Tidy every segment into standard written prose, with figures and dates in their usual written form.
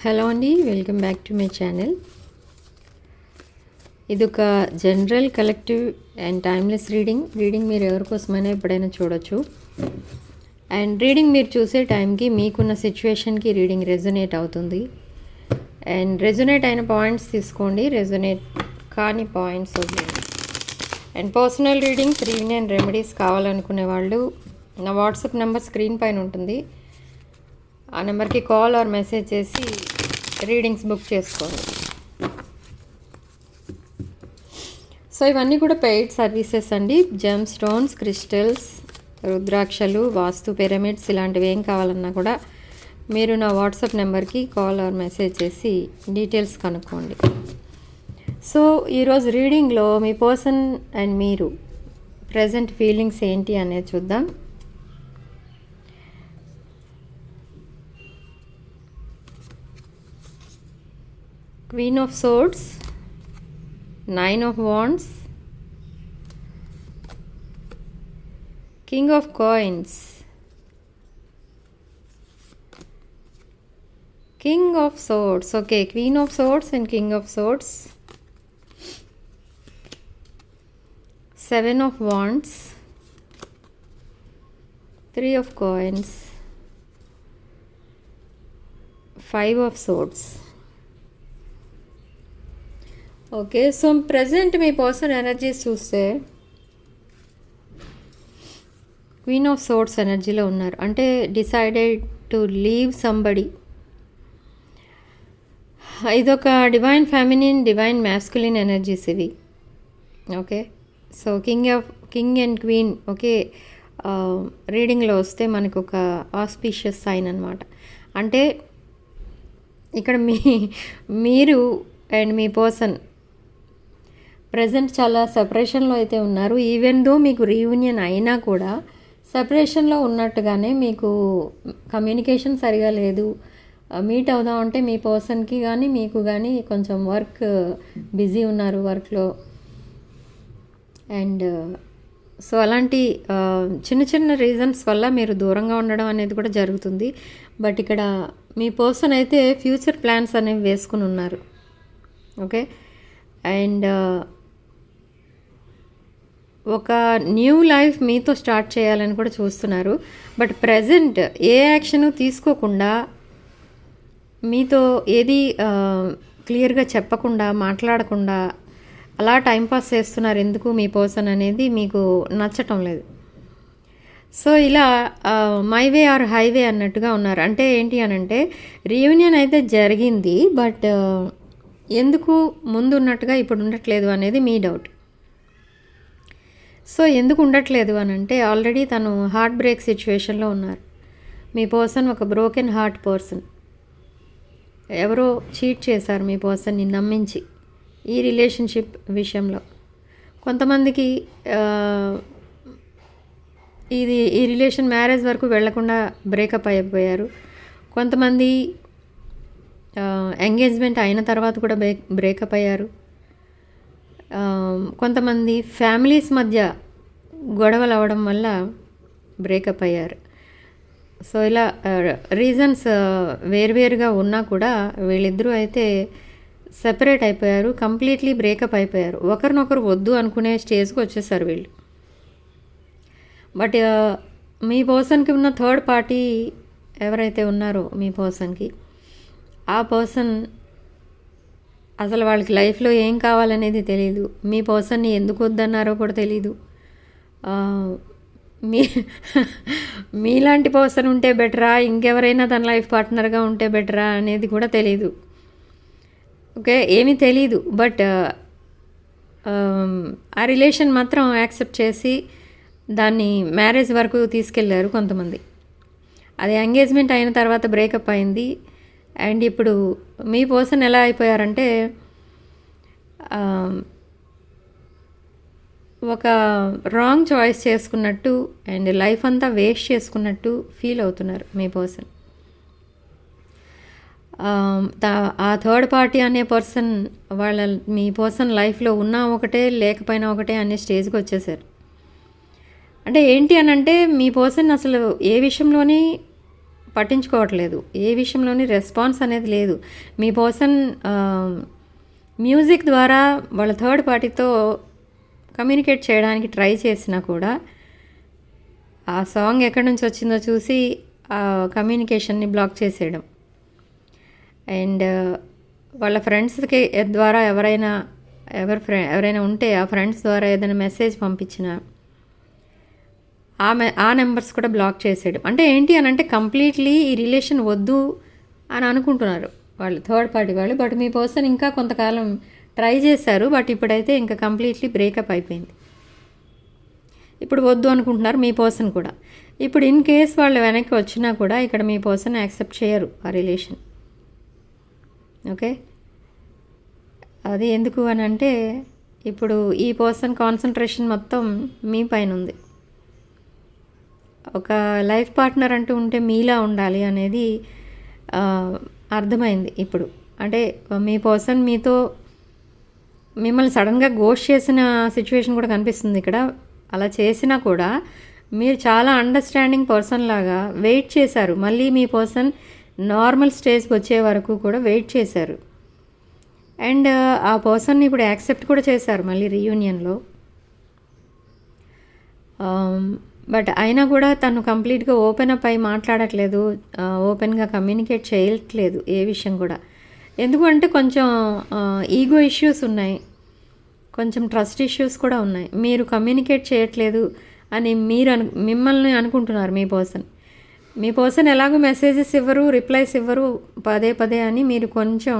Hello అండి, welcome back to my channel. ఇది ఒక general collective and timeless reading మీరు ఎవరికోసమైనా ఎప్పుడైనా చూడొచ్చు. అండ్ రీడింగ్ మీరు చూసే టైంకి మీకున్న సిచ్యువేషన్కి రీడింగ్ రెజొనేట్ అవుతుంది. అండ్ రెజొనేట్ అయిన పాయింట్స్ తీసుకోండి, రెజొనేట్ కాని పాయింట్స్ వదిలేండి. And personal readings, reading and remedies కావాలనుకునే వాళ్ళు నా వాట్సాప్ నెంబర్ స్క్రీన్ పైన ఉంటుంది. ఆ నెంబర్కి కాల్ ఆర్ మెసేజ్ చేసి రీడింగ్స్ బుక్ చేసుకోండి. సో ఇవన్నీ కూడా పెయిడ్ సర్వీసెస్ అండి. జెమ్ స్టోన్స్, క్రిస్టల్స్, రుద్రాక్షలు, వాస్తు పిరమిడ్స్ ఇలాంటివి ఏం కావాలన్నా కూడా మీరు నా వాట్సాప్ నెంబర్కి కాల్ ఆర్ మెసేజ్ చేసి డీటెయిల్స్ కనుక్కోండి. సో ఈరోజు రీడింగ్లో మీ పర్సన్ అండ్ మీరు ప్రజెంట్ ఫీలింగ్స్ ఏంటి అనేది చూద్దాం. Queen of Swords, Nine of Wands, King of Coins, King of Swords. Okay, Queen of Swords and King of Swords, Seven of Wands, Three of Coins, Five of Swords. Okay, so present మీ person energies చూస్తే queen of swords ఎనర్జీలో ఉన్నారు. అంటే decided to leave somebody. ఇదొక divine feminine, divine masculine energies ఇవి. Okay, so king and queen okay రీడింగ్లో వస్తే మనకు ఒక ఆస్పీషియస్ సైన్ అనమాట. అంటే ఇక్కడ మీరు అండ్ మీ పర్సన్ ప్రజెంట్ చాలా సెపరేషన్లో అయితే ఉన్నారు. ఈవెన్ దో మీకు రీయూనియన్ అయినా కూడా సెపరేషన్లో ఉన్నట్టుగానే మీకు కమ్యూనికేషన్ సరిగా లేదు. మీట్ అవుదామంటే మీ పర్సన్కి కానీ మీకు కానీ కొంచెం వర్క్ బిజీ ఉన్నారు వర్క్లో. అండ్ సో అలాంటి చిన్న చిన్న రీజన్స్ వల్ల మీరు దూరంగా ఉండడం అనేది కూడా జరుగుతుంది. బట్ ఇక్కడ మీ పర్సన్ అయితే ఫ్యూచర్ ప్లాన్స్ అనేవి వేసుకుని ఉన్నారు. ఓకే, అండ్ ఒక న్యూ లైఫ్ మీతో స్టార్ట్ చేయాలని కూడా చూస్తున్నారు. బట్ ప్రజెంట్ ఏ యాక్షన్ తీసుకోకుండా మీతో ఏది క్లియర్గా చెప్పకుండా మాట్లాడకుండా అలా టైంపాస్ చేస్తున్నారు. ఎందుకు మీ పర్సన్ అనేది మీకు నచ్చటం లేదు. సో ఇలా మై వే ఆర్ హైవే అన్నట్టుగా ఉన్నారు. అంటే ఏంటి అని అంటే రీయూనియన్ అయితే జరిగింది, బట్ ఎందుకు ముందు ఉన్నట్టుగా ఇప్పుడు ఉండట్లేదు అనేది మీ డౌట్. సో ఎందుకు ఉండట్లేదు అని అంటే ఆల్రెడీ తను హార్ట్ బ్రేక్ సిచ్యువేషన్లో ఉన్నారు. మీ పర్సన్ ఒక బ్రోకెన్ హార్ట్ పర్సన్. ఎవరో చీట్ చేశారు మీ పర్సన్ని నమ్మించి ఈ రిలేషన్షిప్ విషయంలో. కొంతమందికి ఈ రిలేషన్ మ్యారేజ్ వరకు వెళ్లకుండా బ్రేకప్ అయిపోయారు. కొంతమంది ఎంగేజ్మెంట్ అయిన తర్వాత కూడా బ్రేకప్ అయ్యారు. కొంతమంది ఫ్యామిలీస్ మధ్య గొడవలు అవ్వడం వల్ల బ్రేకప్ అయ్యారు. సో ఇలా రీజన్స్ వేరువేరుగా ఉన్నా కూడా వీళ్ళిద్దరూ అయితే సెపరేట్ అయిపోయారు, కంప్లీట్లీ బ్రేకప్ అయిపోయారు. ఒకరినొకరు వద్దు అనుకునే స్టేజ్కి వచ్చేసారు వీళ్ళు. బట్ మీ పర్సన్కి ఉన్న థర్డ్ పార్టీ ఎవరైతే ఉన్నారో మీ పర్సన్కి, ఆ పర్సన్ అసలు వాళ్ళకి లైఫ్లో ఏం కావాలనేది తెలీదు. మీ పర్సన్ని ఎందుకు వద్దన్నారో కూడా తెలీదు. మీలాంటి పర్సన్ ఉంటే బెటరా, ఇంకెవరైనా తన లైఫ్ పార్ట్నర్గా ఉంటే బెటరా అనేది కూడా తెలీదు. ఓకే, ఏమీ తెలీదు. బట్ ఆ రిలేషన్ మాత్రం యాక్సెప్ట్ చేసి దాన్ని మ్యారేజ్ వరకు తీసుకెళ్లారు కొంతమంది. అది ఎంగేజ్మెంట్ అయిన తర్వాత బ్రేకప్ అయింది. అండ్ ఇప్పుడు మీ పర్సన్ ఎలా అయిపోయారంటే ఒక రాంగ్ చాయిస్ చేసుకున్నట్టు అండ్ లైఫ్ అంతా వేస్ట్ చేసుకున్నట్టు ఫీల్ అవుతున్నారు మీ పర్సన్. ఆ థర్డ్ పార్టీ అనే పర్సన్ మీ పర్సన్ లైఫ్లో ఉన్నా ఒకటే లేకపోయినా ఒకటే అనే స్టేజ్కి వచ్చేసారు. అంటే ఏంటి అని అంటే మీ పర్సన్ అసలు ఏ విషయంలోని పట్టించుకోవట్లేదు, ఏ విషయంలోని రెస్పాన్స్ అనేది లేదు. మీ పర్సన్ మ్యూజిక్ ద్వారా వాళ్ళ థర్డ్ పార్టీతో కమ్యూనికేట్ చేయడానికి ట్రై చేసినా కూడా ఆ సాంగ్ ఎక్కడి నుంచి వచ్చిందో చూసి ఆ కమ్యూనికేషన్ని బ్లాక్ చేసేయడం. అండ్ వాళ్ళ ఫ్రెండ్స్కి ద్వారా ఎవరైనా ఉంటే ఆ ఫ్రెండ్స్ ద్వారా ఏదైనా మెసేజ్ పంపించినా ఆ నెంబర్స్ కూడా బ్లాక్ చేసేయడం. అంటే ఏంటి అని అంటే కంప్లీట్లీ ఈ రిలేషన్ వద్దు అని అనుకుంటున్నారు వాళ్ళు, థర్డ్ పార్టీ వాళ్ళు. బట్ మీ పర్సన్ ఇంకా కొంతకాలం ట్రై చేశారు, బట్ ఇప్పుడైతే ఇంకా కంప్లీట్లీ బ్రేకప్ అయిపోయింది. ఇప్పుడు వద్దు అనుకుంటున్నారు మీ పర్సన్ కూడా. ఇప్పుడు ఇన్ కేస్ వాళ్ళు వెనక్కి వచ్చినా కూడా ఇక్కడ మీ పర్సన్ యాక్సెప్ట్ చేయరు ఆ రిలేషన్. ఓకే, అది ఎందుకు అని అంటే ఇప్పుడు ఈ పర్సన్ కాన్సన్ట్రేషన్ మొత్తం మీ పైన ఉంది. ఒక లైఫ్ పార్ట్నర్ అంటూ ఉంటే మీలా ఉండాలి అనేది అర్థమైంది ఇప్పుడు. అంటే మీ పర్సన్ మీతో మిమ్మల్ని సడన్గా గోస్ట్ చేసిన సిచ్యువేషన్ కూడా కనిపిస్తుంది ఇక్కడ. అలా చేసినా కూడా మీరు చాలా అండర్స్టాండింగ్ పర్సన్ లాగా వెయిట్ చేశారు. మళ్ళీ మీ పర్సన్ నార్మల్ స్టేజ్కి వచ్చే వరకు కూడా వెయిట్ చేశారు. అండ్ ఆ పర్సన్ని ఇప్పుడు యాక్సెప్ట్ కూడా చేశారు మళ్ళీ రీయూనియన్లో. బట్ అయినా కూడా తను కంప్లీట్గా ఓపెన్ అప్ అయి మాట్లాడట్లేదు, ఓపెన్గా కమ్యూనికేట్ చేయట్లేదు ఏ విషయం కూడా. ఎందుకంటే కొంచెం ఈగో ఇష్యూస్ ఉన్నాయి, కొంచెం ట్రస్ట్ ఇష్యూస్ కూడా ఉన్నాయి. మీరు కమ్యూనికేట్ చేయట్లేదు అని మిమ్మల్ని అనుకుంటున్నారు మీ పర్సన్ ఎలాగో మెసేజెస్ ఇవ్వరు, రిప్లైస్ ఇవ్వరు పదే పదే అని మీరు కొంచెం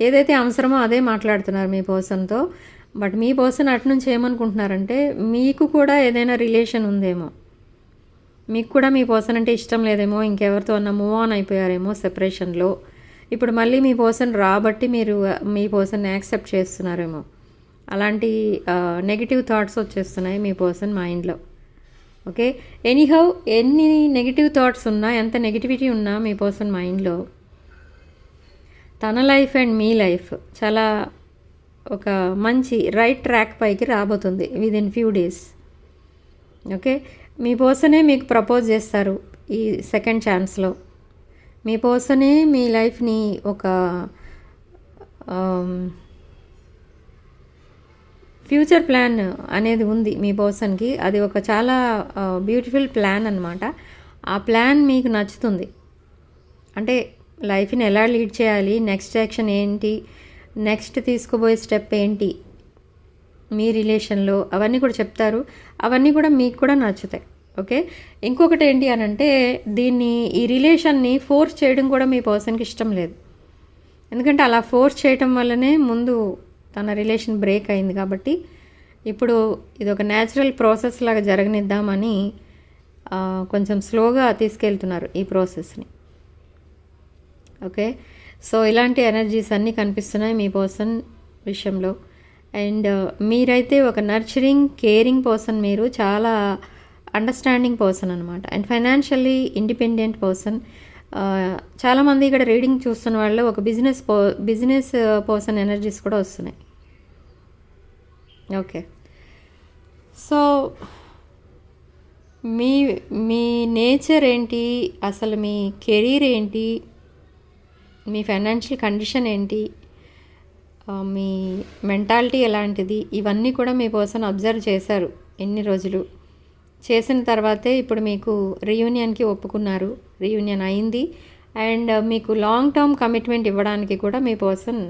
ఏదైతే అవసరమో అదే మాట్లాడుతున్నారు మీ పర్సన్తో. బట్ మీ పర్సన్ అటు నుంచి ఏమనుకుంటున్నారంటే మీకు కూడా ఏదైనా రిలేషన్ ఉందేమో, మీకు కూడా మీ పర్సన్ అంటే ఇష్టం లేదేమో, ఇంకెవరితో అన్నా మూవ్ ఆన్ అయిపోయారేమో సెపరేషన్లో. ఇప్పుడు మళ్ళీ మీ పర్సన్ రాబట్టి మీరు మీ పర్సన్ యాక్సెప్ట్ చేస్తున్నారేమో. అలాంటి నెగిటివ్ థాట్స్ వచ్చేస్తున్నాయి మీ పర్సన్ మైండ్లో. ఓకే, ఎనీహౌ ఎన్ని నెగిటివ్ థాట్స్ ఉన్నా, ఎంత నెగిటివిటీ ఉన్నా మీ పర్సన్ మైండ్లో తన లైఫ్ అండ్ మీ లైఫ్ చాలా ఒక మంచి రైట్ ట్రాక్ పైకి రాబోతుంది విదిన్ ఫ్యూ డేస్. ఓకే, మీ పర్సనే మీకు ప్రపోజ్ చేస్తారు ఈ సెకండ్ ఛాన్స్లో. మీ పర్సనే మీ లైఫ్ని ఒక ఫ్యూచర్ ప్లాన్ అనేది ఉంది మీ పర్సన్కి. అది ఒక చాలా బ్యూటిఫుల్ ప్లాన్ అనమాట. ఆ ప్లాన్ మీకు నచ్చుతుంది. అంటే లైఫ్ని ఎలా లీడ్ చేయాలి, నెక్స్ట్ యాక్షన్ ఏంటి, నెక్స్ట్ తీసుకోబోయే స్టెప్ ఏంటి మీ రిలేషన్లో, అవన్నీ కూడా చెప్తారు. అవన్నీ కూడా మీకు కూడా నచ్చుతాయి. ఓకే, ఇంకొకటి ఏంటి అని అంటే ఈ రిలేషన్ని ఫోర్స్ చేయడం కూడా మీ పర్సన్కి ఇష్టం లేదు. ఎందుకంటే అలా ఫోర్స్ చేయటం వల్లనే ముందు తన రిలేషన్ బ్రేక్ అయింది. కాబట్టి ఇప్పుడు ఇది ఒక న్యాచురల్ ప్రాసెస్ లాగా జరగనిద్దామని కొంచెం స్లోగా తీసుకెళ్తున్నారు ఈ ప్రాసెస్ని. ఓకే, సో ఇలాంటి ఎనర్జీస్ అన్నీ కనిపిస్తున్నాయి మీ పర్సన్ విషయంలో. అండ్ మీరైతే ఒక నర్చరింగ్ కేరింగ్ పర్సన్, మీరు చాలా అండర్స్టాండింగ్ పర్సన్ అనమాట. And financially independent person. చాలామంది ఇక్కడ రీడింగ్ చూస్తున్న వాళ్ళు ఒక బిజినెస్ పర్సన్ ఎనర్జీస్ కూడా వస్తున్నాయి. ఓకే, సో మీ నేచర్ ఏంటి, అసలు మీ కెరీర్ ఏంటి, మీ ఫైనాన్షియల్ కండిషన్ ఏంటి, మీ మెంటాలిటీ ఎలాంటిది, ఇవన్నీ కూడా మీ పర్సన్ అబ్జర్వ్ చేశారు ఎన్ని రోజులు. చేసిన తర్వాతే ఇప్పుడు మీకు రీయూనియన్కి ఒప్పుకున్నారు, రీయూనియన్ అయింది. అండ్ మీకు లాంగ్ టర్మ్ కమిట్మెంట్ ఇవ్వడానికి కూడా మీ పర్సన్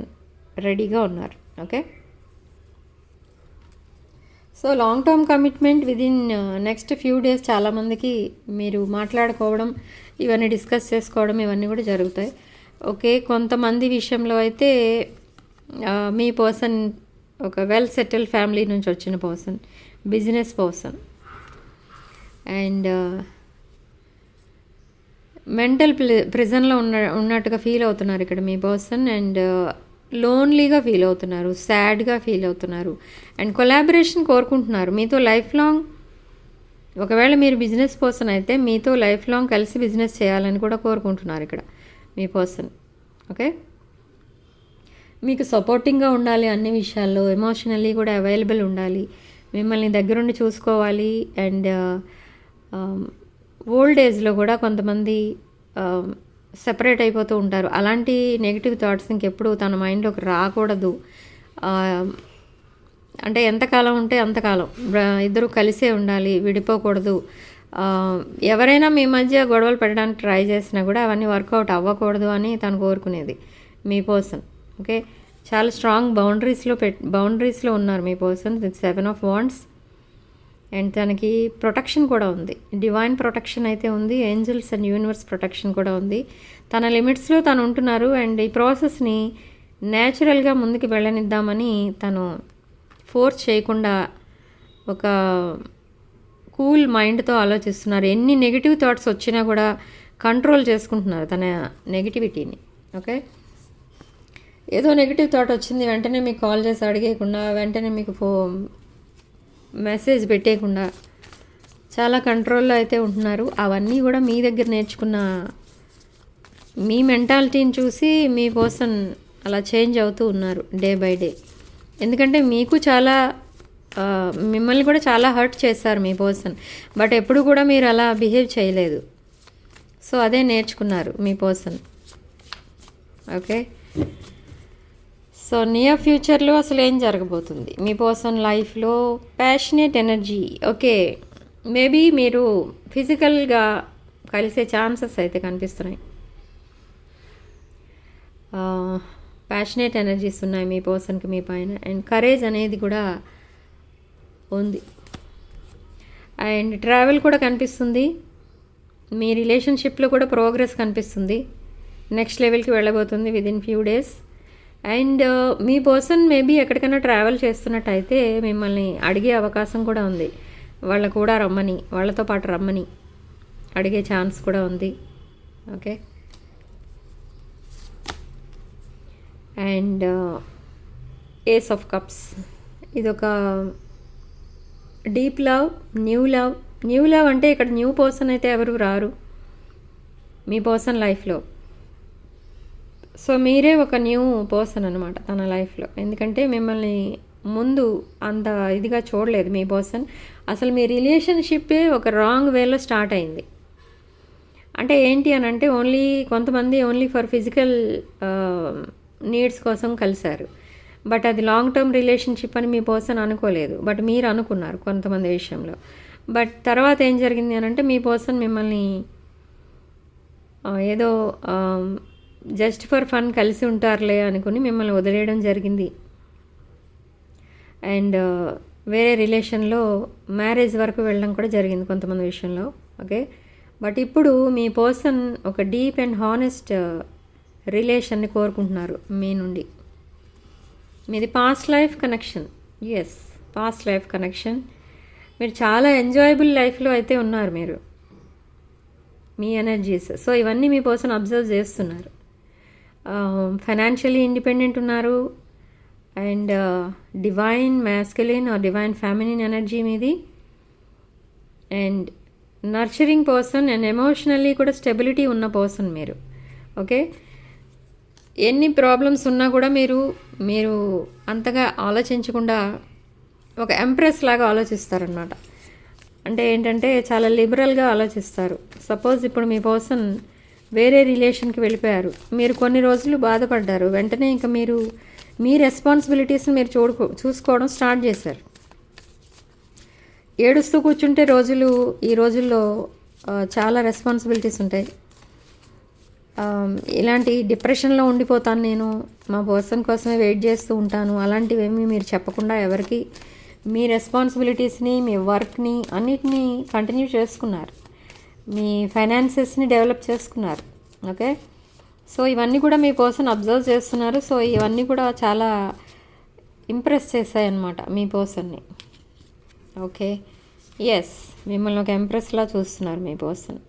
రెడీగా ఉన్నారు. Okay, so long term commitment within next few days చాలామందికి మీరు మాట్లాడుకోవడం, ఇవన్నీ డిస్కస్ చేసుకోవడం, ఇవన్నీ కూడా జరుగుతాయి. ఓకే, కొంతమంది విషయంలో అయితే మీ పర్సన్ ఒక వెల్ సెటిల్ ఫ్యామిలీ నుంచి వచ్చిన person, business person. And mental ప్రిజన్లో ఉన్నట్టుగా ఫీల్ అవుతున్నారు ఇక్కడ మీ పర్సన్. అండ్ లోన్లీగా ఫీల్ అవుతున్నారు, సాడ్గా ఫీల్ అవుతున్నారు. అండ్ కొలాబరేషన్ కోరుకుంటున్నారు మీతో లైఫ్ లాంగ్. ఒకవేళ మీరు బిజినెస్ పర్సన్ అయితే మీతో లైఫ్ లాంగ్ కలిసి బిజినెస్ చేయాలని కూడా కోరుకుంటున్నారు ఇక్కడ మీ పర్సన్. ఓకే, మీకు సపోర్టింగ్గా ఉండాలి అన్ని విషయాల్లో, ఎమోషనల్లీ కూడా అవైలబుల్ ఉండాలి, మిమ్మల్ని దగ్గరుండి చూసుకోవాలి. అండ్ ఓల్డ్ ఏజ్లో కూడా కొంతమంది సెపరేట్ అయిపోతూ ఉంటారు. అలాంటి నెగిటివ్ థాట్స్ ఇంకెప్పుడు తన మైండ్లోకి రాకూడదు. ఆ, అంటే ఎంతకాలం ఉంటే అంతకాలం ఇద్దరు కలిసే ఉండాలి, విడిపోకూడదు. ఆ, ఎవరైనా మీ మధ్య గొడవలు పెట్టడానికి ట్రై చేసినా కూడా అవన్నీ వర్కౌట్ అవ్వకూడదు అని తను కోరుకునేది మీ పర్సన్. ఓకే, చాలా స్ట్రాంగ్ బౌండరీస్లో ఉన్నారు మీ person with 7 of wands. And తనకి ప్రొటెక్షన్ కూడా ఉంది, డివైన్ ప్రొటెక్షన్ అయితే ఉంది, ఏంజల్స్ అండ్ యూనివర్స్ ప్రొటెక్షన్ కూడా ఉంది. తన లిమిట్స్లో తను ఉంటున్నారు. అండ్ ఈ ప్రాసెస్ని న్యాచురల్గా ముందుకు వెళ్ళనిద్దామని తను ఫోర్స్ చేయకుండా ఒక కూల్ మైండ్తో ఆలోచిస్తున్నారు. ఎన్ని నెగిటివ్ థాట్స్ వచ్చినా కూడా కంట్రోల్ చేసుకుంటున్నారు తన నెగిటివిటీని. ఓకే, ఏదో నెగిటివ్ థాట్ వచ్చింది వెంటనే మీకు కాల్ చేసి అడిగేయకుండా, వెంటనే మీకు మెసేజ్ పెట్టేయకుండా చాలా కంట్రోల్లో అయితే ఉంటున్నారు. అవన్నీ కూడా మీ దగ్గర నేర్చుకున్న మీ మెంటాలిటీని చూసి మీ పర్సన్ అలా చేంజ్ అవుతూ ఉన్నారు డే బై డే. ఎందుకంటే మీకు చాలా మిమ్మల్ని కూడా చాలా హర్ట్ చేస్తారు మీ పర్సన్, బట్ ఎప్పుడు కూడా మీరు అలా బిహేవ్ చేయలేదు. సో అదే నేర్చుకున్నారు మీ పర్సన్. ఓకే, సో నియర్ ఫ్యూచర్లో అసలు ఏం జరగబోతుంది మీ పర్సన్ లైఫ్లో? Passionate energy. ఓకే, మేబీ మీరు ఫిజికల్గా కలిసే ఛాన్సెస్ అయితే కనిపిస్తున్నాయి. ప్యాషనేట్ ఎనర్జీస్ ఉన్నాయి మీ పర్సన్కి మీ పైన. అండ్ కరేజ్ అనేది కూడా ఉంది. అండ్ ట్రావెల్ కూడా కనిపిస్తుంది. మీ రిలేషన్షిప్లో కూడా ప్రోగ్రెస్ కనిపిస్తుంది. నెక్స్ట్ లెవెల్కి వెళ్ళబోతుంది విదిన్ ఫ్యూ డేస్. అండ్ మీ పర్సన్ మేబీ ఎక్కడికైనా ట్రావెల్ చేస్తున్నట్టయితే మిమ్మల్ని అడిగే అవకాశం కూడా ఉంది. వాళ్ళతో పాటు రమ్మని అడిగే ఛాన్స్ కూడా ఉంది. Okay, and ace of cups. ఇదొక డీప్ లవ్, న్యూ లవ్ అంటే ఇక్కడ న్యూ పర్సన్ అయితే ఎవరు రారు మీ పర్సన్ లైఫ్లో. సో మీరే ఒక న్యూ పర్సన్ అనమాట తన లైఫ్లో. ఎందుకంటే మిమ్మల్ని ముందు అంత ఇదిగా చూడలేదు మీ పర్సన్. అసలు మీ రిలేషన్షిప్పే ఒక రాంగ్ వేలో స్టార్ట్ అయింది. అంటే ఏంటి అని అంటే కొంతమంది ఓన్లీ ఫర్ ఫిజికల్ నీడ్స్ కోసం కలిశారు. బట్ అది లాంగ్ టర్మ్ రిలేషన్షిప్ అని మీ పర్సన్ అనుకోలేదు, బట్ మీరు అనుకున్నారు కొంతమంది విషయంలో. బట్ తర్వాత ఏం జరిగింది అని అంటే మీ పర్సన్ మిమ్మల్ని ఏదో జస్ట్ ఫర్ ఫన్ కలిసి ఉంటారులే అనుకుని మిమ్మల్ని వదిలేయడం జరిగింది. అండ్ వేరే రిలేషన్లో మ్యారేజ్ వరకు వెళ్ళడం కూడా జరిగింది కొంతమంది విషయంలో. ఓకే, బట్ ఇప్పుడు మీ పర్సన్ ఒక డీప్ అండ్ హానెస్ట్ రిలేషన్ని కోరుకుంటున్నారు మీ నుండి. మీది past life connection. Yes, past life connection. మీరు చాలా ఎంజాయబుల్ లైఫ్లో అయితే ఉన్నారు మీరు, మీ ఎనర్జీస్. సో ఇవన్నీ మీ పర్సన్ అబ్జర్వ్ చేస్తున్నారు. ఫైనాన్షియల్లీ ఇండిపెండెంట్ ఉన్నారు. And divine masculine or divine feminine energy మీది. And nurturing person and emotionally కూడా స్టెబిలిటీ ఉన్న పర్సన్ మీరు. ఓకే, ఎన్ని ప్రాబ్లమ్స్ ఉన్నా కూడా మీరు అంతగా ఆలోచించకుండా ఒక ఎంప్రెస్ లాగా ఆలోచిస్తారనమాట. అంటే ఏంటంటే చాలా లిబరల్గా ఆలోచిస్తారు. సపోజ్ ఇప్పుడు మీ పర్సన్ వేరే రిలేషన్కి వెళ్ళిపోయారు, మీరు కొన్ని రోజులు బాధపడ్డారు, వెంటనే ఇంకా మీరు మీ రెస్పాన్సిబిలిటీస్ని మీరు చూసుకోవడం స్టార్ట్ చేశారు. ఏడుస్తూ కూర్చుంటే ఈ రోజుల్లో చాలా రెస్పాన్సిబిలిటీస్ ఉంటాయి. ఇలాంటి డిప్రెషన్లో ఉండిపోతాను నేను, మా పర్సన్ కోసమే వెయిట్ చేస్తూ ఉంటాను, అలాంటివేమీ మీరు చెప్పకుండా ఎవరికి మీ రెస్పాన్సిబిలిటీస్ని, మీ వర్క్ని అన్నిటినీ కంటిన్యూ చేసుకున్నారు. మీ ఫైనాన్సెస్ని డెవలప్ చేసుకున్నారు. ఓకే, సో ఇవన్నీ కూడా మీ పర్సన్ అబ్జర్వ్ చేస్తున్నారు. సో ఇవన్నీ కూడా చాలా ఇంప్రెస్ చేశాయన్నమాట మీ పర్సన్ని. ఓకే, ఎస్, మిమ్మల్ని ఒక ఎంప్రెస్లా చూస్తున్నారు మీ person.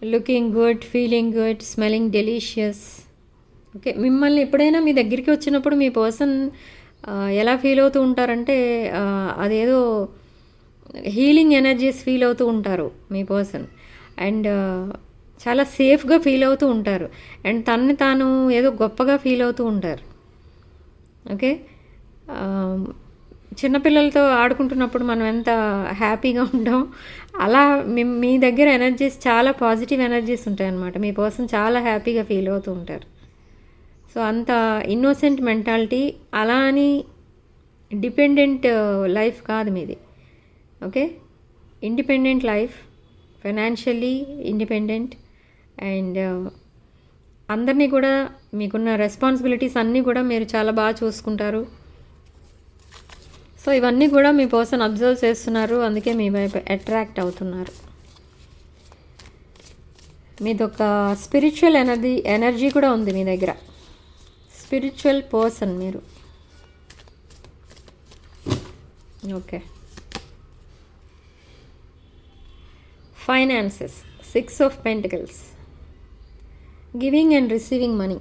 Looking good, feeling good, smelling delicious. Okay, మిమ్మల్ని ఎప్పుడైనా మీ దగ్గరికి వచ్చినప్పుడు మీ పర్సన్ ఎలా ఫీల్ అవుతూ ఉంటారంటే అదేదో హీలింగ్ ఎనర్జీస్ ఫీల్ అవుతూ ఉంటారు మీ పర్సన్. అండ్ చాలా సేఫ్గా ఫీల్ అవుతూ ఉంటారు. అండ్ తనని తాను ఏదో గొప్పగా ఫీల్ అవుతూ ఉంటారు. ఓకే, చిన్నపిల్లలతో ఆడుకుంటున్నప్పుడు మనం ఎంత హ్యాపీగా ఉంటాం, అలా మీ దగ్గర ఎనర్జీస్ చాలా పాజిటివ్ ఎనర్జీస్ ఉంటాయన్నమాట. మీ పర్సన్ చాలా హ్యాపీగా ఫీల్ అవుతూ ఉంటారు. సో అంత ఇన్నోసెంట్ మెంటాలిటీ, అలా అని డిపెండెంట్ లైఫ్ కాదు మీది. Okay, independent life, financially independent, and అందరినీ కూడా మీకున్న రెస్పాన్సిబిలిటీస్ అన్నీ కూడా మీరు చాలా బాగా చూసుకుంటారు. సో ఇవన్నీ కూడా మీ పర్సన్ అబ్జర్వ్ చేస్తున్నారు, అందుకే మీ వైపు అట్రాక్ట్ అవుతున్నారు. మీదొక స్పిరిచువల్ ఎనర్జీ కూడా ఉంది మీ దగ్గర. స్పిరిచువల్ పర్సన్ మీరు. Okay, finances, 6 of pentacles, giving and receiving money.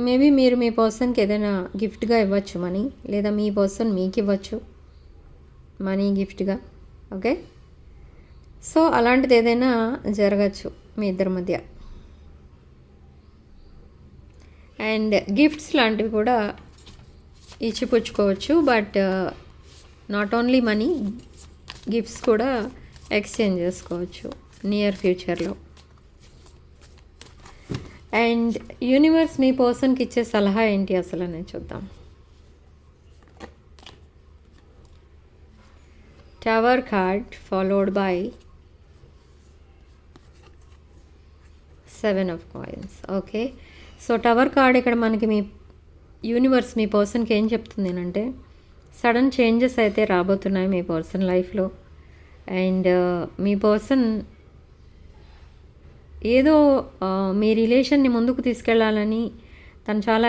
Maybe మీరు మీ పర్సన్కి ఏదైనా గిఫ్ట్గా ఇవ్వచ్చు మనీ, లేదా మీ పర్సన్ మీకు ఇవ్వచ్చు మనీ గిఫ్ట్గా. ఓకే, సో అలాంటిది ఏదైనా జరగచ్చు మీ ఇద్దరి మధ్య. అండ్ గిఫ్ట్స్ లాంటివి కూడా ఇచ్చిపుచ్చుకోవచ్చు, but not only money, gifts కూడా ఎక్స్చేంజ్ చేసుకోవచ్చు నియర్ ఫ్యూచర్లో. అండ్ యూనివర్స్ మీ పర్సన్కి ఇచ్చే సలహా ఏంటి అసలు అనేది చూద్దాం. Tower card followed by 7 of coins. Okay, so tower card ఇక్కడ మనకి మీ యూనివర్స్ మీ పర్సన్కి ఏం చెప్తుంది అంటే, సడన్ చేంజెస్ అయితే రాబోతున్నాయి మీ పర్సన్ లైఫ్లో. అండ్ మీ పర్సన్ ఏదో మీ రిలేషన్ని ముందుకు తీసుకెళ్లాలని తను చాలా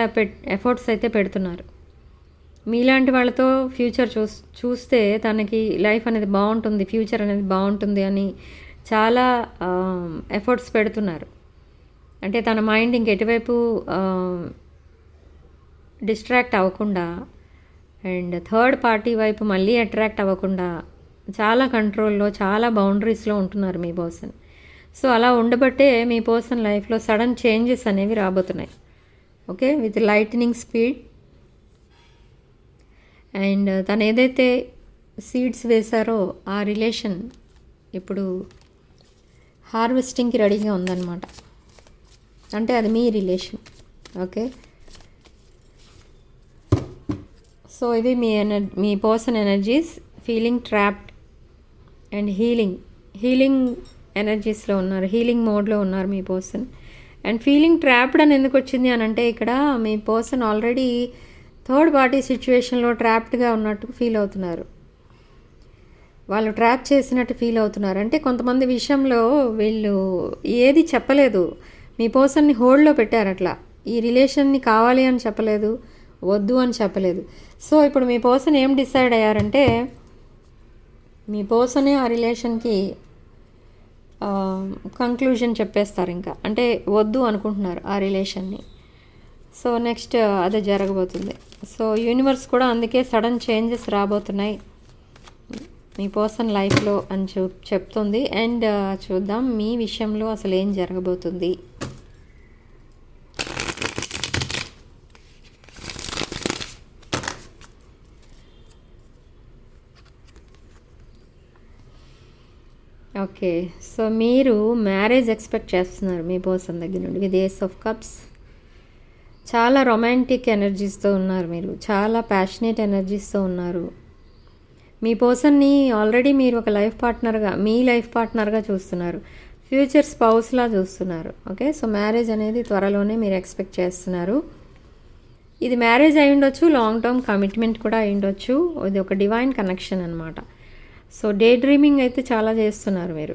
ఎఫర్ట్స్ అయితే పెడుతున్నారు. మీలాంటి వాళ్ళతో ఫ్యూచర్ చూస్తే తనకి లైఫ్ అనేది బాగుంటుంది, ఫ్యూచర్ అనేది బాగుంటుంది అని చాలా ఎఫర్ట్స్ పెడుతున్నారు. అంటే తన మైండ్ ఇంకెటువైపు డిస్ట్రాక్ట్ అవ్వకుండా, అండ్ థర్డ్ పార్టీ వైపు మళ్ళీ అట్రాక్ట్ అవ్వకుండా చాలా కంట్రోల్లో, చాలా బౌండరీస్లో ఉంటున్నారు మీ పర్సన్. సో అలా ఉండబట్టే మీ పర్సన్ లైఫ్లో సడన్ చేంజెస్ అనేవి రాబోతున్నాయి. Okay, with lightning speed. And తను ఏదైతే సీడ్స్ వేశారో ఆ రిలేషన్ ఇప్పుడు హార్వెస్టింగ్కి రెడీగా ఉందన్నమాట. అంటే అది మీ రిలేషన్. ఓకే, సో ఇవి మీ person energies. Feeling trapped and healing ఎనర్జీస్లో ఉన్నారు, హీలింగ్ మోడ్లో ఉన్నారు మీ పర్సన్. అండ్ ఫీలింగ్ ట్రాప్డ్ అని ఎందుకు వచ్చింది అని అంటే, ఇక్కడ మీ పర్సన్ ఆల్రెడీ థర్డ్ పార్టీ సిచ్యువేషన్లో ట్రాప్డ్గా ఉన్నట్టు ఫీల్ అవుతున్నారు. వాళ్ళు ట్రాప్ చేసినట్టు ఫీల్ అవుతున్నారు. అంటే కొంతమంది విషయంలో వీళ్ళు ఏది చెప్పలేదు, మీ పర్సన్ని హోల్డ్లో పెట్టారు. అట్లా ఈ రిలేషన్ని కావాలి అని చెప్పలేదు, వద్దు అని చెప్పలేదు. సో ఇప్పుడు మీ పర్సన్ ఏం డిసైడ్ అయ్యారంటే, మీ పర్సనే ఆ రిలేషన్కి కంక్లూజన్ చెప్పేస్తారు. ఇంకా అంటే వద్దు అనుకుంటున్నారు ఆ రిలేషన్ని. సో నెక్స్ట్ అదే జరగబోతుంది. సో యూనివర్స్ కూడా అందుకే సడన్ చేంజెస్ రాబోతున్నాయి మీ పర్సన్ లైఫ్లో అని చెప్తుంది. అండ్ చూద్దాం మీ విషయంలో అసలు ఏం జరగబోతుంది. ఓకే, సో మీరు మ్యారేజ్ ఎక్స్పెక్ట్ చేస్తున్నారు మీ పర్సన్ దగ్గర నుండి విత్ ఏస్ ఆఫ్ కప్స్. చాలా రొమాంటిక్ ఎనర్జీస్తో ఉన్నారు మీరు, చాలా ప్యాషనేట్ ఎనర్జీస్తో ఉన్నారు. మీ పర్సన్ని ఆల్రెడీ మీరు ఒక మీ లైఫ్ పార్ట్నర్గా చూస్తున్నారు, ఫ్యూచర్ స్పౌస్లా చూస్తున్నారు. ఓకే, సో మ్యారేజ్ అనేది త్వరలోనే మీరు ఎక్స్పెక్ట్ చేస్తున్నారు. ఇది మ్యారేజ్ అయి ఉండొచ్చు, లాంగ్ టర్మ్ కమిట్మెంట్ కూడా అయి ఉండొచ్చు. ఇది ఒక డివైన్ కనెక్షన్ అనమాట. సో డే డ్రీమింగ్ అయితే చాలా చేస్తున్నారు మీరు.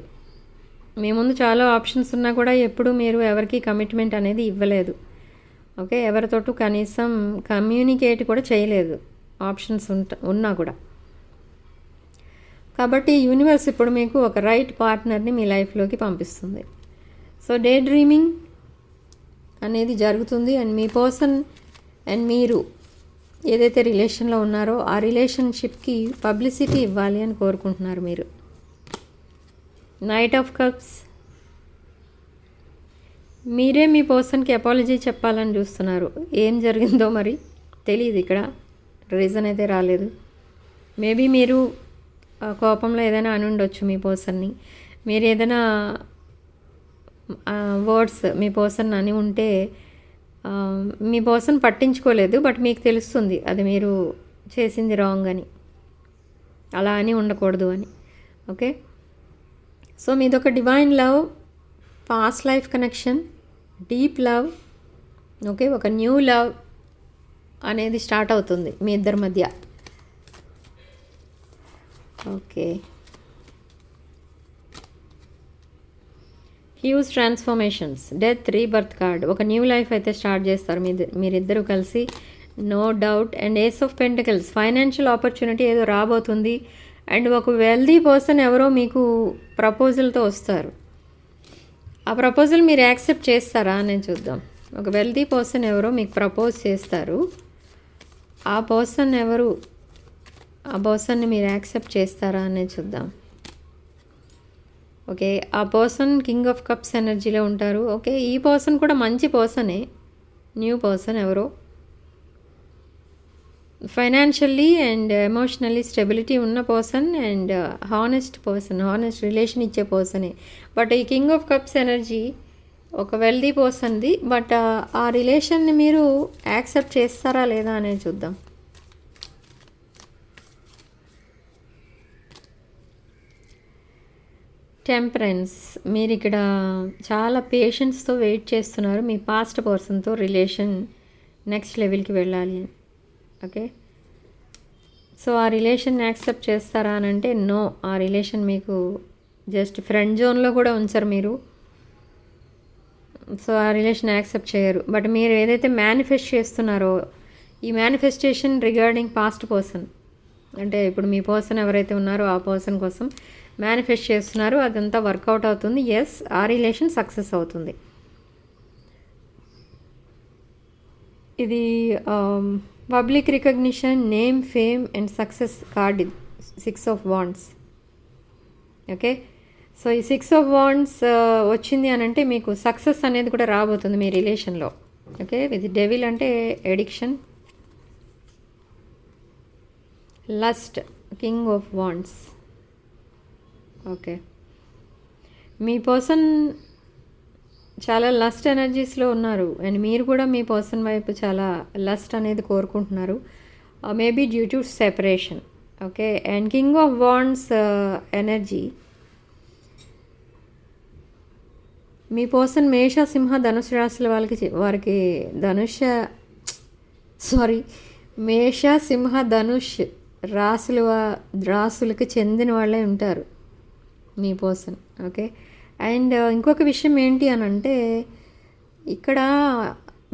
మీ ముందు చాలా ఆప్షన్స్ ఉన్నా కూడా ఎప్పుడు మీరు ఎవరికి కమిట్మెంట్ అనేది ఇవ్వలేదు. ఓకే, ఎవరితోటూ కనీసం కమ్యూనికేట్ కూడా చేయలేదు ఆప్షన్స్ ఉన్నా కూడా. కాబట్టి యూనివర్స్ ఇప్పుడు మీకు ఒక రైట్ పార్ట్నర్ని మీ లైఫ్లోకి పంపిస్తుంది. సో డే డ్రీమింగ్ అనేది జరుగుతుంది. అండ్ మీ పర్సన్ అండ్ మీరు ఏదైతే రిలేషన్లో ఉన్నారో ఆ రిలేషన్షిప్కి పబ్లిసిటీ ఇవ్వాలి అని కోరుకుంటున్నారు మీరు. నైట్ ఆఫ్ కప్స్, మీరే మీ పర్సన్కి అపాలజీ చెప్పాలని చూస్తున్నారు. ఏం జరిగిందో మరి తెలియదు, ఇక్కడ రీజన్ అయితే రాలేదు. మేబీ మీరు కోపంలో ఏదైనా అని ఉండొచ్చు మీ పర్సన్ని. మీరు ఏదైనా వర్డ్స్ మీ పర్సన్ అని ఉంటే మీ పర్సన్ పట్టించుకోలేదు, బట్ మీకు తెలుస్తుంది అది మీరు చేసింది రాంగ్ అని, అలా అని ఉండకూడదు అని. ఓకే, సో మీదొక divine love, past life connection, deep love. Okay, ఒక న్యూ లవ్ అనేది స్టార్ట్ అవుతుంది మీ ఇద్దరి మధ్య. Okay, huge transformations, death, rebirth card. ఒక న్యూ లైఫ్ అయితే స్టార్ట్ చేస్తారు మీరిద్దరూ కలిసి, no doubt. And ace of pentacles, financial opportunity ఏదో రాబోతుంది. అండ్ ఒక వెల్దీ పర్సన్ ఎవరో మీకు ప్రపోజల్తో వస్తారు. ఆ ప్రపోజల్ మీరు యాక్సెప్ట్ చేస్తారా అనేది చూద్దాం. ఒక వెల్దీ పర్సన్ ఎవరో మీకు ప్రపోజ్ చేస్తారు. ఆ పర్సన్ ఎవరు, ఆ పర్సన్ని మీరు యాక్సెప్ట్ చేస్తారా అనేది చూద్దాం. ఓకే, ఆ పర్సన్ కింగ్ ఆఫ్ కప్స్ ఎనర్జీలో ఉంటారు. ఓకే, ఈ పర్సన్ కూడా మంచి పర్సనే, న్యూ పర్సన్ ఎవరో, ఫైనాన్షియల్లీ అండ్ ఎమోషనల్లీ స్టెబిలిటీ ఉన్న person and honest person, honest relation ఇచ్చే పర్సనే. బట్ ఈ కింగ్ ఆఫ్ కప్స్ ఎనర్జీ ఒక వెల్దీ పర్సన్ది, బట్ ఆ రిలేషన్ని మీరు యాక్సెప్ట్ చేస్తారా లేదా అనేది చూద్దాం. టెంపరెన్స్, మీరు ఇక్కడ చాలా పేషెన్స్తో వెయిట్ చేస్తున్నారు మీ పాస్ట్ పర్సన్తో రిలేషన్ నెక్స్ట్ లెవెల్కి వెళ్ళాలి అని. ఓకే, సో ఆ రిలేషన్ యాక్సెప్ట్ చేస్తారా అని అంటే నో, ఆ రిలేషన్ మీకు జస్ట్ ఫ్రెండ్ జోన్లో కూడా ఉంచరు మీరు. సో ఆ రిలేషన్ యాక్సెప్ట్ చేయరు. బట్ మీరు ఏదైతే మేనిఫెస్ట్ చేస్తున్నారో, ఈ మేనిఫెస్టేషన్ రిగార్డింగ్ పాస్ట్ పర్సన్, అంటే ఇప్పుడు మీ పర్సన్ ఎవరైతే ఉన్నారో ఆ పర్సన్ కోసం మేనిఫెస్ట్ చేస్తున్నారు, అదంతా వర్కౌట్ అవుతుంది. ఎస్, ఆ రిలేషన్ సక్సెస్ అవుతుంది. ఇది public recognition, name, fame and success card, 6 of wands. Okay, so ఈ 6 ఆఫ్ వాండ్స్ వచ్చింది అని అంటే మీకు సక్సెస్ అనేది కూడా రాబోతుంది మీ రిలేషన్లో. ఓకే, ఇది డెవిల్ అంటే addiction, lust, king of wands. Okay, మీ పర్సన్ చాలా లస్ట్ ఎనర్జీస్లో ఉన్నారు అండ్ మీరు కూడా మీ పర్సన్ వైపు చాలా లస్ట్ అనేది కోరుకుంటున్నారు, maybe due to separation. Okay, and king of wands energy, me person మేష, సింహ, ధనుసు రాశుల వారికి మేష, సింహ, ధనుష్ రాశులకు చెందిన వాళ్ళే ఉంటారు మీ పర్సన్. ఓకే, అండ్ ఇంకొక విషయం ఏంటి అని అంటే ఇక్కడ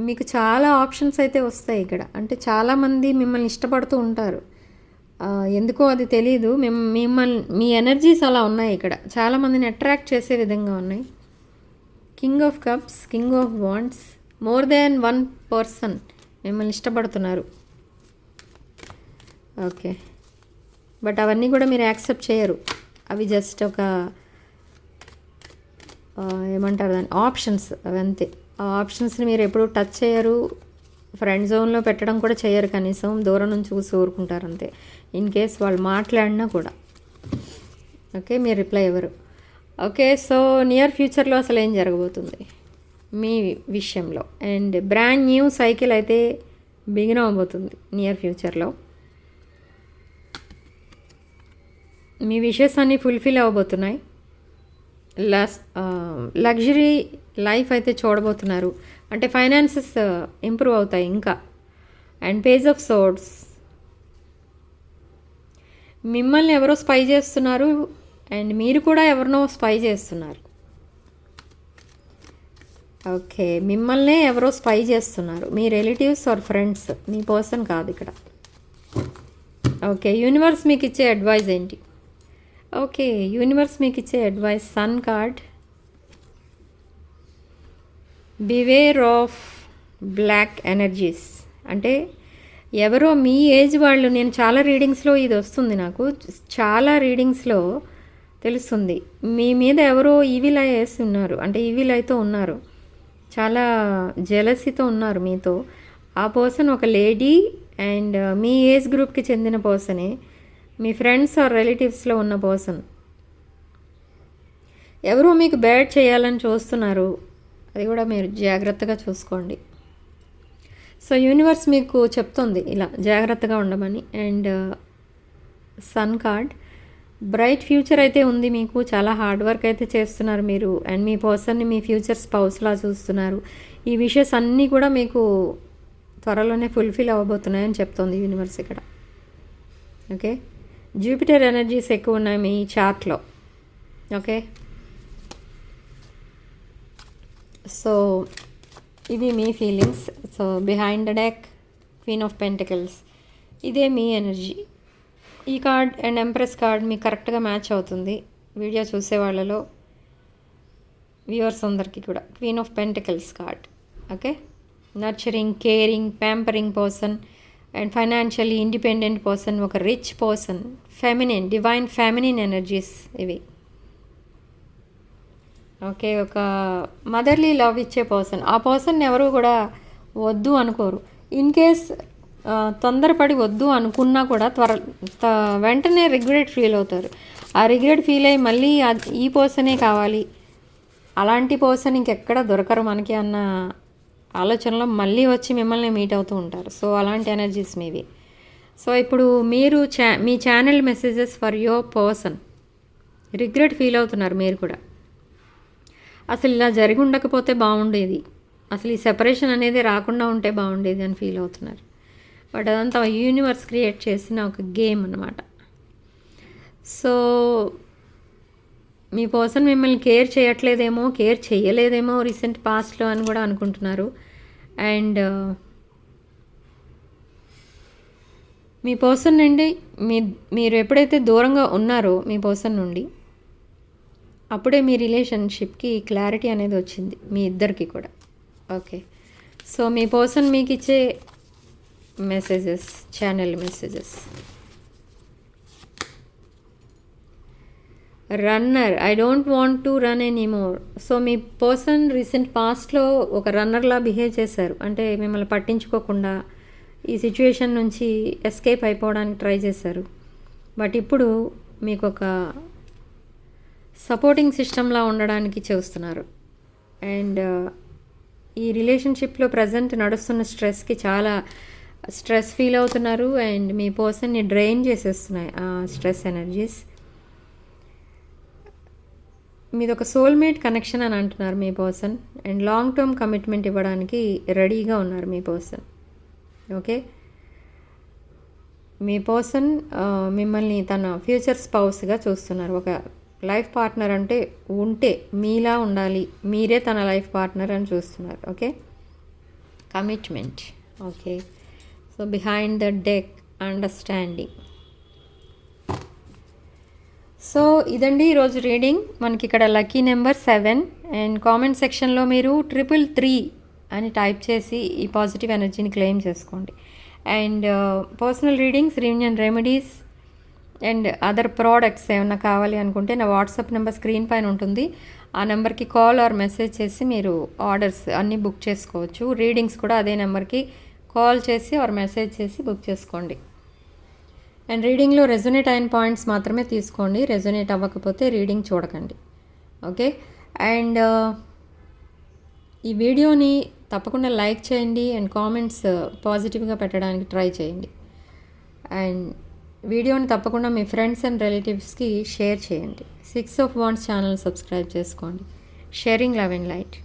మీకు చాలా ఆప్షన్స్ అయితే వస్తాయి ఇక్కడ. అంటే చాలామంది మిమ్మల్ని ఇష్టపడుతూ ఉంటారు, ఎందుకో అది తెలీదు, మీ ఎనర్జీస్ అలా ఉన్నాయి ఇక్కడ, చాలామందిని అట్రాక్ట్ చేసే విధంగా ఉన్నాయి. King of cups, king of wands, more than one person మిమ్మల్ని ఇష్టపడుతున్నారు. ఓకే, బట్ అవన్నీ కూడా మీరు యాక్సెప్ట్ చేయరు, అవి జస్ట్ ఒక ఏమంటారు దాన్ని, ఆప్షన్స్, అవి అంతే. ఆ ఆప్షన్స్ని మీరు ఎప్పుడూ టచ్ చేయరు, ఫ్రెండ్ జోన్లో పెట్టడం కూడా చేయరు, కనీసం దూరం నుంచి చూసి ఊరుకుంటారు అంతే. ఇన్ కేస్ వాళ్ళు మాట్లాడినా కూడా ఓకే మీరు రిప్లై ఇవ్వరు. ఓకే, సో నియర్ ఫ్యూచర్లో అసలు ఏం జరగబోతుంది మీ విషయంలో, అండ్ బ్రాండ్ న్యూ సైకిల్ అయితే బిగిన్ అవ్వబోతుంది నియర్ ఫ్యూచర్లో. మీ విషెస్ అన్నీ ఫుల్ఫిల్ అవ్వబోతున్నాయి. లగ్జరీ లైఫ్ అయితే చూడబోతున్నారు, అంటే ఫైనాన్సెస్ ఇంప్రూవ్ అవుతాయి ఇంకా. అండ్ పేజ్ ఆఫ్ సోర్డ్స్, మిమ్మల్ని ఎవరో స్పై చేస్తున్నారు అండ్ మీరు కూడా ఎవరినో స్పై చేస్తున్నారు. ఓకే, మిమ్మల్నే ఎవరో స్పై చేస్తున్నారు, మీ రిలేటివ్స్ ఆర్ ఫ్రెండ్స్, మీ పర్సన్ కాదు ఇక్కడ. ఓకే, యూనివర్స్ మీకు ఇచ్చే అడ్వైజ్ ఏంటి? ఓకే, యూనివర్స్ మీకు ఇచ్చే advice, sun card, beware of black energies. అంటే ఎవరో మీ ఏజ్ వాళ్ళు, నేను చాలా రీడింగ్స్లో ఇది వస్తుంది, నాకు చాలా రీడింగ్స్లో తెలుస్తుంది, మీ మీద ఎవరో ఈవిల్ ఐ వేసి ఉన్నారు, అంటే ఈవిల్ ఐతో ఉన్నారు, చాలా జెలసీతో ఉన్నారు మీతో. ఆ పర్సన్ ఒక లేడీ అండ్ మీ ఏజ్ గ్రూప్కి చెందిన పర్సనే. మీ ఫ్రెండ్స్ ఆర్ రిలేటివ్స్లో ఉన్న పర్సన్ ఎవరో మీకు బ్యాడ్ చేయాలని చూస్తున్నారు, అది కూడా మీరు జాగ్రత్తగా చూసుకోండి. సో యూనివర్స్ మీకు చెప్తుంది ఇలా జాగ్రత్తగా ఉండమని. And sun card, bright future అయితే ఉంది మీకు, చాలా హార్డ్ వర్క్ అయితే చేస్తున్నారు మీరు. అండ్ మీ పర్సన్ని మీ ఫ్యూచర్ స్పౌస్లా చూస్తున్నారు. ఈ విషయస్ అన్నీ కూడా మీకు త్వరలోనే ఫుల్ఫిల్ అవ్వబోతున్నాయని చెప్తుంది యూనివర్స్ ఇక్కడ. ఓకే, జూపిటర్ ఎనర్జీస్ ఎక్కువ ఉన్నాయి మీ చార్ట్లో. ఓకే, సో ఇవి మీ feelings. So behind the deck queen of pentacles, ఇదే మీ ఎనర్జీ. ఈ కార్డ్ అండ్ ఎంప్రెస్ కార్డ్ మీకు కరెక్ట్గా మ్యాచ్ అవుతుంది వీడియో చూసే వాళ్ళలో, వ్యూవర్స్ అందరికీ కూడా. Queen of pentacles card. Okay, nurturing, caring, pampering person and financially independent person, ఒక rich person, feminine, divine feminine energies ఇవి. ఓకే, ఒక మదర్లీ లవ్ ఇచ్చే పర్సన్. ఆ పర్సన్ ఎవరు కూడా వద్దు అనుకోరు. ఇన్ కేస్ తొందరపడి వద్దు అనుకున్నా కూడా వెంటనే రిగ్రెట్ ఫీల్ అవుతారు. ఆ రిగ్రెట్ ఫీల్ అయ్యి మళ్ళీ ఈ పర్సనే కావాలి, అలాంటి పర్సన్ ఇంకెక్కడ దొరకరు మనకి అన్న ఆలోచనలో మళ్ళీ వచ్చి మిమ్మల్ని మీట్ అవుతూ ఉంటారు. సో అలాంటి ఎనర్జీస్ మీవి. సో ఇప్పుడు మీరు మీ channel messages for your person, regret feel అవుతున్నారు మీరు కూడా. అసలు ఇలా జరిగి ఉండకపోతే బాగుండేది, అసలు ఈ సెపరేషన్ అనేది రాకుండా ఉంటే బాగుండేది అని ఫీల్ అవుతున్నారు. బట్ అదంతా యూనివర్స్ క్రియేట్ చేసిన ఒక గేమ్ అన్నమాట. సో మీ పర్సన్ మిమ్మల్ని కేర్ చేయట్లేదేమో, కేర్ చేయలేదేమో రీసెంట్ పాస్ట్లో అని కూడా అనుకుంటున్నారు. అండ్ మీ పర్సన్ నుండి మీరు ఎప్పుడైతే దూరంగా ఉన్నారో మీ పర్సన్ నుండి, అప్పుడే మీ రిలేషన్షిప్కి క్లారిటీ అనేది వచ్చింది మీ ఇద్దరికి కూడా. ఓకే, సో మీ పర్సన్ మీకు ఇచ్చే messages, channel messages. Runner, I don't want to run anymore. So me person recent పాస్ట్లో ఒక రన్నర్లా బిహేవ్ చేశారు. అంటే మిమ్మల్ని పట్టించుకోకుండా ఈ సిచ్యువేషన్ నుంచి ఎస్కేప్ అయిపోవడానికి ట్రై చేశారు. బట్ ఇప్పుడు మీకు ఒక సపోర్టింగ్ సిస్టమ్లా ఉండడానికి చూస్తున్నారు. అండ్ ఈ రిలేషన్షిప్లో ప్రజెంట్ నడుస్తున్న స్ట్రెస్కి చాలా స్ట్రెస్ ఫీల్ అవుతున్నారు. అండ్ మీ పర్సన్ని డ్రైన్ చేసేస్తున్నాయి ఆ స్ట్రెస్ ఎనర్జీస్. మీది ఒక సోల్మేట్ కనెక్షన్ అని అంటున్నారు మీ person. And long term commitment ఇవ్వడానికి రెడీగా ఉన్నారు మీ పర్సన్. ఓకే, మీ పర్సన్ మిమ్మల్ని తన ఫ్యూచర్ స్పౌస్గా చూస్తున్నారు. ఒక లైఫ్ పార్ట్నర్ అంటే ఉంటే మీలా ఉండాలి, మీరే తన లైఫ్ పార్ట్నర్ అని చూస్తున్నారు. Okay, commitment. Okay, so behind the deck understanding. So ఇదండి ఈరోజు రీడింగ్. మనకి ఇక్కడ లక్కీ నెంబర్ 7. అండ్ కామెంట్ సెక్షన్లో మీరు 333 అని టైప్ చేసి ఈ పాజిటివ్ ఎనర్జీని క్లెయిమ్ చేసుకోండి. And personal readings, reunion remedies and other products ఏమన్నా కావాలి అనుకుంటే నా వాట్సాప్ నెంబర్ స్క్రీన్ పైన ఉంటుంది. ఆ నెంబర్కి కాల్ ఆర్ మెసేజ్ చేసి మీరు ఆర్డర్స్ అన్నీ బుక్ చేసుకోవచ్చు. రీడింగ్స్ కూడా అదే నెంబర్కి కాల్ చేసి ఆర్ మెసేజ్ చేసి బుక్ చేసుకోండి. అండ్ రీడింగ్లో రెజొనేట్ అయిన పాయింట్స్ మాత్రమే తీసుకోండి, రెజొనేట్ అవ్వకపోతే రీడింగ్ చూడకండి. ఓకే, అండ్ ఈ వీడియోని తప్పకుండా లైక్ చేయండి అండ్ కామెంట్స్ పాజిటివ్గా పెట్టడానికి ట్రై చేయండి. అండ్ వీడియోని తప్పకుండా మీ ఫ్రెండ్స్ అండ్ రిలేటివ్స్కి షేర్ చేయండి. 6 of Wands ఛానల్ సబ్స్క్రైబ్ చేసుకోండి. Sharing love and light.